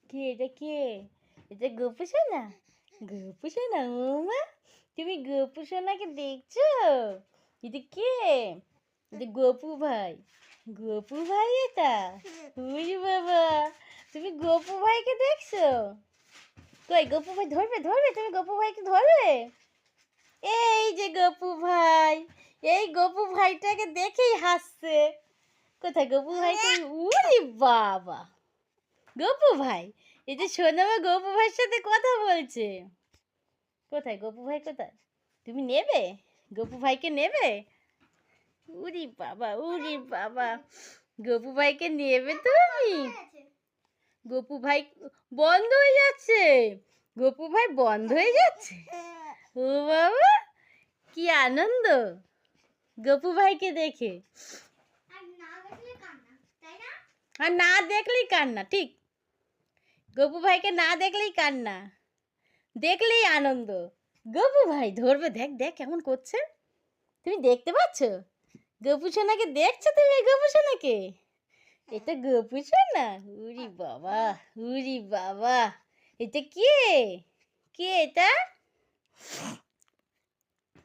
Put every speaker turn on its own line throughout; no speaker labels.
কে এটা কে? এটা গোপু সোনা? গোপু সোনা ওমা, তুমি গোপু সোনাকে দেখছো? এটা কে? এটা গোপু ভাই। গোপু ভাই এটা? ওরে বাবা, তুমি গোপু ভাইকে দেখছো? কই গোপু ভাই ধরবে ধরবে, তুমি গোপু ভাইকে ধরবে? এই যে গোপু ভাই, এই গোপু ভাইটাকে দেখেই হাসছে। কোথায় গোপু ভাইকে? উরি বাবা, গোপু ভাই, এই যে সোনামা গোপু ভাইয়ের সাথে কথা বলছে। কোথায় গোপু ভাই কোথায়? তুমি নেবে? গোপু ভাইকে নেবে? উরি বাবা, উরি বাবা, গোপু ভাইকে নেবে তুমি? গোপু ভাই বন্ধ হয়ে যাচ্ছে। গোপু ভাই বন্ধ হয়ে যাচ্ছে। ও বাবা, কি আনন্দ গোপু ভাইকে দেখে। আর না দেখলেই কান্না, ঠিক। গোপু ভাইকে না দেখলেই কান্না, দেখলেই আনন্দ। গোপু ভাই ধরবে, দেখ দেখ কেমন করছে। তুমি দেখতে পাচ্ছ? গোপু সোনাকে দেখছো তুমি? গোপু সোনাকে, এটা গোপু সোনা? উরি বাবা, উরি বাবা, এটা কে? কে এটা?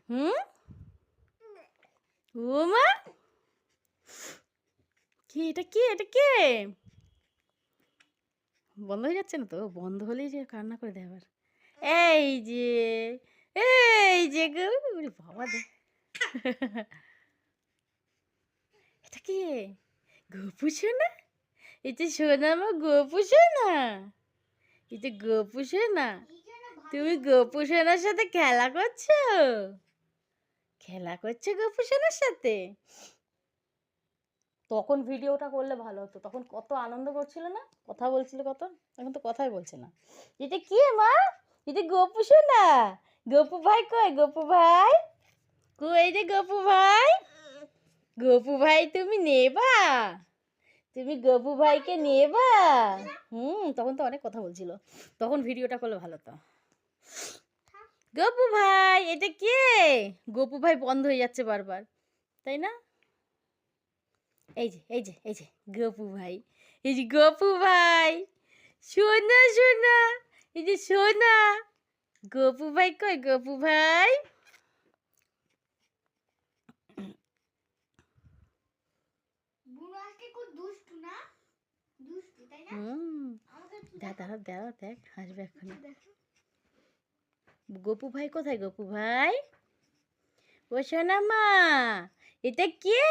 হুম, ও মা, কে এটা? কে এটা? কে? বন্ধ হয়ে যাচ্ছে না তো? বন্ধ হলেই যে কান্না করে দেয় আবার। এই যে, এই যে গো, ওরে বাবা দে। এটা কে? গোপু সোনা? এটা সোনা আমার গোপু সোনা? এটা গোপু সোনা? তুমি গোপু সোনার সাথে খেলা করছো? খেলা করছো গোপু সোনার সাথে? তখন ভিডিওটা করলে ভালো হতো, তখন কত আনন্দ করছিল না, কথা বলছিল কত। এখন তো কথাই বলছে না। এটা কি মা? এটা গোপু সোনা? গোপু ভাই কই? গোপু ভাই কই রে? গোপু ভাই, গোপু ভাই তুমি নেবা? তুমি গোপু ভাইকে নেবা? তখন তো অনেক কথা বলছিল, তখন ভিডিওটা করলে ভালো হতো। গোপু ভাই, এটা কে? গোপু ভাই বন্ধ হয়ে যাচ্ছে বারবার, তাই না? এই যে এই যে এই যে গোপু ভাই, এই যে গোপু ভাই, সোনা সোনা, এই যে সোনা। গোপু ভাই কই? গোপু ভাই, দাঁড়া দাঁড়া, দেখ হাসবে এখন। গোপু ভাই কোথায়? গোপু ভাই, ও সোনা মা, এটা কে?